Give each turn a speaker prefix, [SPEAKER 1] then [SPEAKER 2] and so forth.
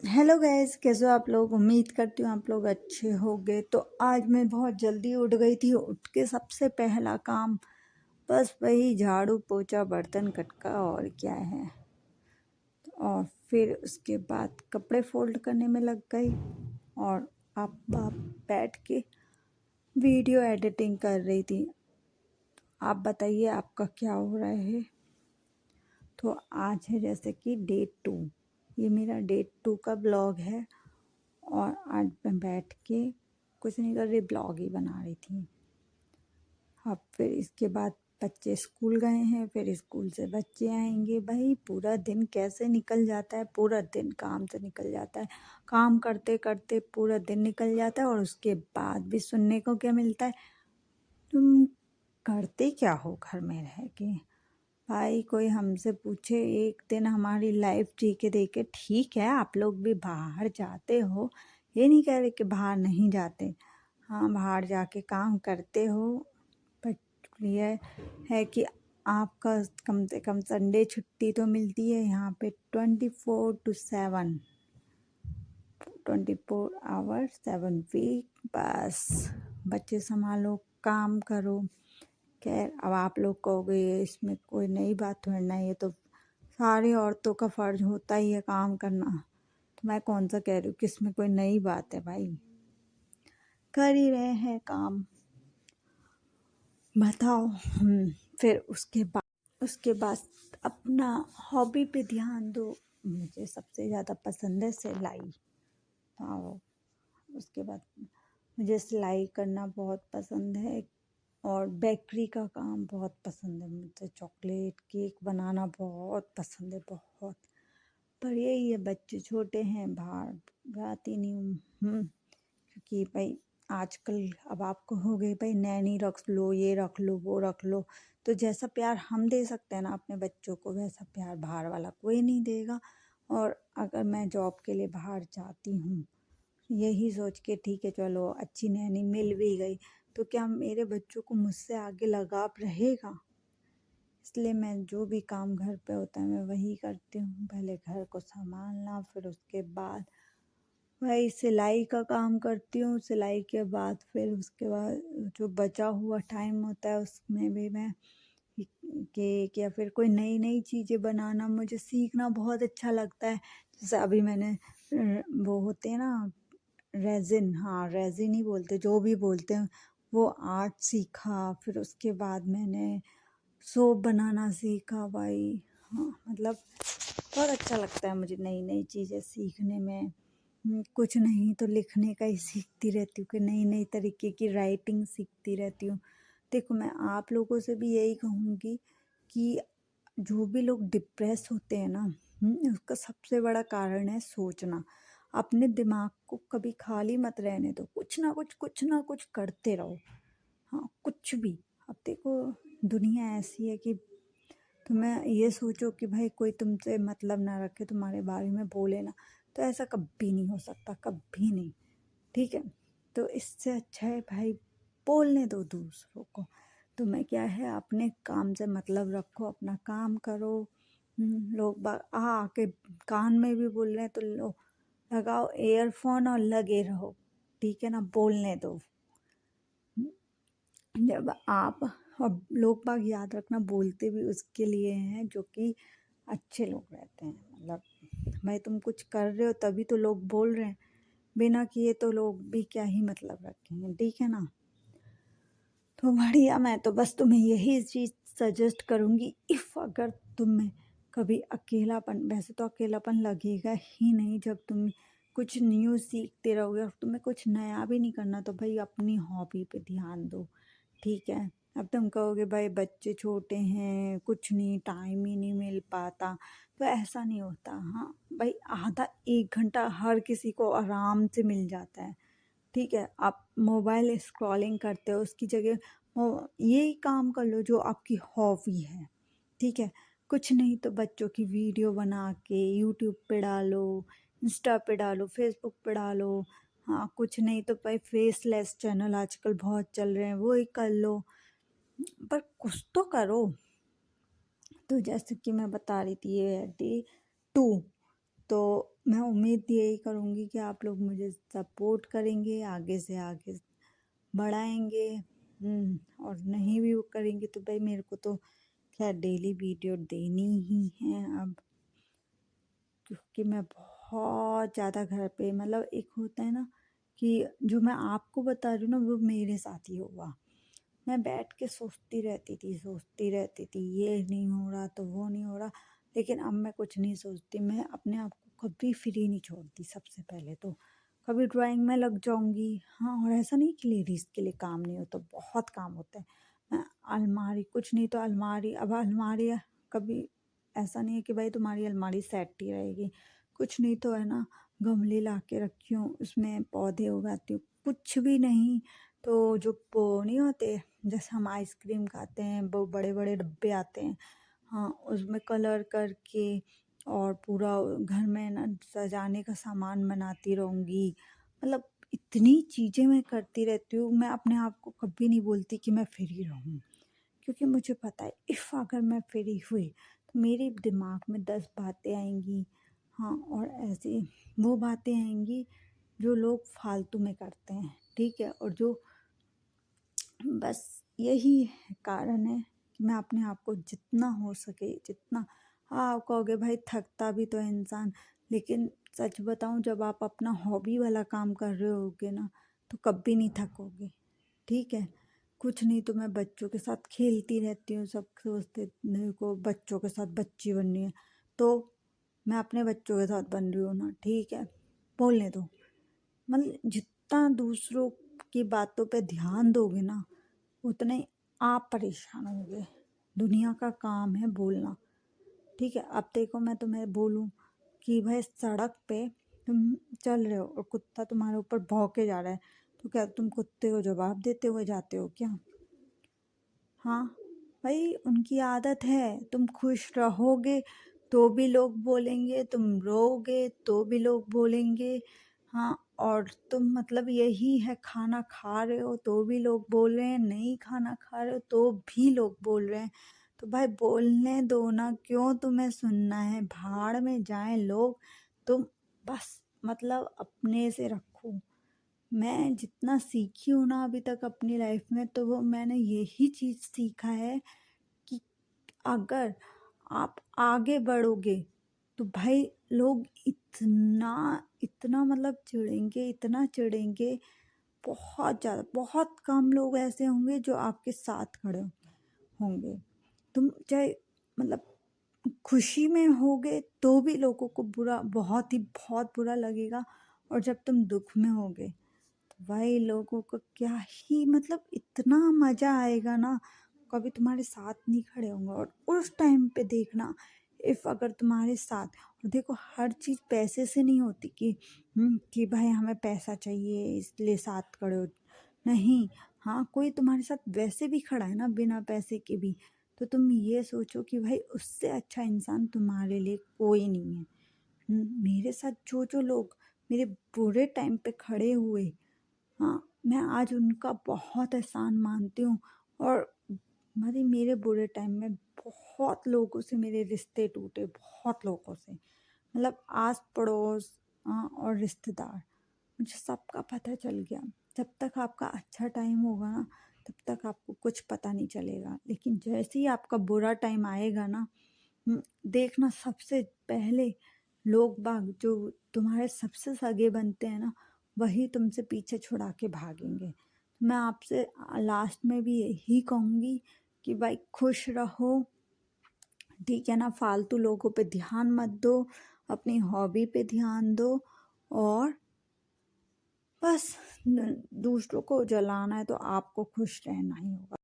[SPEAKER 1] Hello guys, कैसे हो आप लोग। उम्मीद करती हूँ आप लोग अच्छे होंगे। तो आज मैं बहुत जल्दी उठ गई थी। उठ के सबसे पहला काम बस वही झाड़ू पोछा बर्तन खटका और क्या है। और फिर उसके बाद कपड़े फोल्ड करने में लग गई और आप बैठ के वीडियो एडिटिंग कर रही थी। आप बताइए आपका क्या हो रहा है। तो आज है जैसे कि डे 2, ये मेरा डे 2 का ब्लॉग है। और आज मैं बैठ के कुछ नहीं कर रही, ब्लॉग ही बना रही थी। अब फिर इसके बाद बच्चे स्कूल गए हैं, फिर स्कूल से बच्चे आएंगे। भाई पूरा दिन कैसे निकल जाता है, पूरा दिन काम से निकल जाता है। काम करते करते पूरा दिन निकल जाता है और उसके बाद भी सुनने को क्या मिलता है, तुम करते क्या हो घर में रह के। भाई कोई हमसे पूछे एक दिन हमारी लाइफ जी के देखे, ठीक है आप लोग भी बाहर जाते हो, ये नहीं कह रहे कि बाहर नहीं जाते, हाँ बाहर जाके काम करते हो, बट ये है कि आपका कम से कम संडे छुट्टी तो मिलती है। यहाँ पे 24/7 24 आवर्स 7 वीक, बस बच्चे संभालो काम करो। खैर अब आप लोग कहोगे इसमें कोई नई बात थोड़ी ना, ये तो सारी औरतों का फर्ज होता ही है काम करना। तो मैं कौन सा कह रही हूँ कि इसमें कोई नई बात है, भाई कर ही रहे हैं काम, बताओ। फिर उसके बाद अपना हॉबी पे ध्यान दो। मुझे सबसे ज़्यादा पसंद है सिलाई। हाँ, उसके बाद मुझे सिलाई करना बहुत पसंद है और बेकरी का काम बहुत पसंद है। मुझे चॉकलेट केक बनाना बहुत पसंद है, बहुत। पर यही है बच्चे छोटे हैं, बाहर जाती नहीं हूँ। क्योंकि भाई आजकल अब आपको हो गए भाई नैनी रख लो, ये रख लो, वो रख लो। तो जैसा प्यार हम दे सकते हैं ना अपने बच्चों को, वैसा प्यार बाहर वाला कोई नहीं देगा। और अगर मैं जॉब के लिए बाहर जाती हूँ यही सोच के, ठीक है चलो अच्छी नैनी मिल भी गई, तो क्या मेरे बच्चों को मुझसे आगे लगाव रहेगा। इसलिए मैं जो भी काम घर पे होता है मैं वही करती हूँ। पहले घर को संभालना, फिर उसके बाद वही सिलाई का काम करती हूँ। सिलाई के बाद फिर उसके बाद जो बचा हुआ टाइम होता है उसमें भी मैं केक या फिर कोई नई नई चीज़ें बनाना मुझे सीखना बहुत अच्छा लगता है। जैसे अभी मैंने वो होते हैं ना रेजिन, हाँ रेजिन ही बोलते, जो भी बोलते हैं, वो आर्ट सीखा। फिर उसके बाद मैंने सोप बनाना सीखा। भाई हाँ मतलब बहुत अच्छा लगता है मुझे नई नई चीज़ें सीखने में। कुछ नहीं तो लिखने का ही सीखती रहती हूँ कि नई नई तरीके की राइटिंग सीखती रहती हूँ। देखो मैं आप लोगों से भी यही कहूँगी कि जो भी लोग डिप्रेस होते हैं ना, उसका सबसे बड़ा कारण है सोचना। अपने दिमाग को कभी खाली मत रहने दो, कुछ ना कुछ करते रहो। हाँ कुछ भी। अब देखो दुनिया ऐसी है कि तुम्हें ये सोचो कि भाई कोई तुमसे मतलब ना रखे, तुम्हारे बारे में बोले ना, तो ऐसा कभी नहीं हो सकता, कभी नहीं। ठीक है, तो इससे अच्छा है भाई बोलने दो दूसरों को। तुम्हें क्या है, अपने काम से मतलब रखो, अपना काम करो। लोग बाग आके कान में भी बोल रहे हैं तो लो लगाओ एयरफोन और लगे रहो, ठीक है ना, बोलने दो। जब आप और लोग बाग याद रखना बोलते भी उसके लिए हैं जो कि अच्छे लोग रहते हैं। मतलब भाई तुम कुछ कर रहे हो तभी तो लोग बोल रहे हैं, बिना किए तो लोग भी क्या ही मतलब रखेंगे, ठीक है ना। तो बढ़िया, मैं तो बस तुम्हें यही चीज़ सजेस्ट करूँगी, इफ़ अगर तुम्हें कभी अकेलापन, वैसे तो अकेलापन लगेगा ही नहीं जब तुम कुछ न्यू सीखते रहोगे और तुम्हें कुछ नया भी नहीं करना, तो भाई अपनी हॉबी पे ध्यान दो, ठीक है। अब तुम कहोगे भाई बच्चे छोटे हैं, कुछ नहीं, टाइम ही नहीं मिल पाता, तो ऐसा नहीं होता। हाँ भाई आधा 1 घंटा हर किसी को आराम से मिल जाता है, ठीक है। आप मोबाइल स्क्रॉलिंग करते हो, उसकी जगह यही काम कर लो जो आपकी हॉबी है, ठीक है। कुछ नहीं तो बच्चों की वीडियो बना के यूट्यूब पे डालो, इंस्टा पे डालो, फेसबुक पे डालो। हाँ कुछ नहीं तो भाई फेसलेस चैनल आजकल बहुत चल रहे हैं, वो ही कर लो, पर कुछ तो करो। तो जैसे कि मैं बता रही थी, ये है डे 2, तो मैं उम्मीद यही करूँगी कि आप लोग मुझे सपोर्ट करेंगे, आगे से आगे बढ़ाएंगे। और नहीं भी वो करेंगे तो भाई मेरे को तो खैर डेली वीडियो देनी ही है अब, क्योंकि मैं बहुत ज़्यादा घर पे मतलब एक होता है ना कि जो मैं आपको बता रही हूँ ना वो मेरे साथ ही हुआ। मैं बैठ के सोचती रहती थी ये नहीं हो रहा तो वो नहीं हो रहा, लेकिन अब मैं कुछ नहीं सोचती। मैं अपने आप को कभी फ्री नहीं छोड़ती। सबसे पहले तो कभी ड्राइंग में लग जाऊंगी। हाँ, और ऐसा नहीं कि लेडीज़ के लिए काम नहीं होता, बहुत काम होता है। मैं अलमारी कुछ नहीं तो अलमारी, अब अलमारी कभी ऐसा नहीं है कि भाई तुम्हारी अलमारी सेट ही रहेगी, कुछ नहीं तो है ना गमले ला के रखी हूँ, उसमें पौधे उगाती हूँ। कुछ भी नहीं तो जो वो नहीं होते जैसे हम आइसक्रीम खाते हैं वो बड़े बड़े डब्बे आते हैं, हाँ उसमें कलर करके और पूरा घर में ना सजाने का सामान बनाती रहूँगी। मतलब इतनी चीज़ें मैं करती रहती हूँ। मैं अपने आप को कभी नहीं बोलती कि मैं फ्री रहूँ, क्योंकि मुझे पता है इफ़ अगर मैं फ्री हुई तो मेरे दिमाग में 10 बातें आएंगी। हाँ, और ऐसी वो बातें आएंगी जो लोग फालतू में करते हैं, ठीक है। और जो बस यही कारण है कि मैं अपने आप को जितना हो सके जितना, हाँ आप कहोगे भाई थकता भी तो है इंसान, लेकिन सच बताऊं जब आप अपना हॉबी वाला काम कर रहे होगे ना तो कभी नहीं थकोगे, ठीक है। कुछ नहीं तो मैं बच्चों के साथ खेलती रहती हूँ। सब सोचते मेरे को बच्चों के साथ बच्ची बननी है, तो मैं अपने बच्चों के साथ बन रही हूँ ना, ठीक है। बोलने दो, मतलब जितना दूसरों की बातों पे ध्यान दोगे ना उतने आप परेशान होगे। दुनिया का काम है बोलना, ठीक है। अब देखो मैं तुम्हें बोलूं कि भाई सड़क पे तुम चल रहे हो और कुत्ता तुम्हारे ऊपर भौंके जा रहा है, तो क्या तुम कुत्ते को जवाब देते हुए जाते हो क्या? हाँ भाई, उनकी आदत है। तुम खुश रहोगे तो भी लोग बोलेंगे, तुम रोओगे तो भी लोग बोलेंगे। हाँ, और तुम मतलब यही है खाना खा रहे हो तो भी लोग बोल रहे हैं, नहीं खाना खा रहे हो तो भी लोग बोल रहे हैं। तो भाई बोलने दो ना, क्यों तुम्हें सुनना है? भाड़ में जाएं लोग, तुम बस मतलब अपने से रखो। मैं जितना सीखी हूँ ना अभी तक अपनी लाइफ में, तो वो मैंने यही चीज़ सीखा है कि अगर आप आगे बढ़ोगे तो भाई लोग इतना इतना मतलब चिढ़ेंगे, इतना चिढ़ेंगे, बहुत ज़्यादा। बहुत कम लोग ऐसे होंगे जो आपके साथ खड़े होंगे। तुम चाहे मतलब खुशी में होगे तो भी लोगों को बुरा, बहुत बुरा लगेगा। और जब तुम दुख में होगे भाई लोगों को क्या ही मतलब इतना मजा आएगा ना, कभी तुम्हारे साथ नहीं खड़े होंगे। और उस टाइम पे देखना, इफ अगर तुम्हारे साथ, और देखो हर चीज़ पैसे से नहीं होती कि भाई हमें पैसा चाहिए इसलिए साथ खड़े हो, नहीं। हाँ, कोई तुम्हारे साथ वैसे भी खड़ा है ना बिना पैसे के भी, तो तुम ये सोचो कि भाई उससे अच्छा इंसान तुम्हारे लिए कोई नहीं है। मेरे साथ जो जो लोग मेरे बुरे टाइम पे खड़े हुए, हाँ मैं आज उनका बहुत एहसान मानती हूँ। और मेरे बुरे टाइम में बहुत लोगों से मेरे रिश्ते टूटे, बहुत लोगों से, मतलब आस पड़ोस, हाँ, और रिश्तेदार, मुझे सबका पता चल गया। जब तक आपका अच्छा टाइम होगा ना तब तक आपको कुछ पता नहीं चलेगा, लेकिन जैसे ही आपका बुरा टाइम आएगा ना, देखना सबसे पहले लोग बाग जो तुम्हारे सबसे सगे बनते हैं ना वही तुमसे पीछे छुड़ा के भागेंगे। मैं आपसे लास्ट में भी यही कहूँगी कि भाई खुश रहो, ठीक है ना। फालतू लोगों पे ध्यान मत दो, अपनी हॉबी पे ध्यान दो, और बस दूसरों को जलाना है तो आपको खुश रहना ही होगा।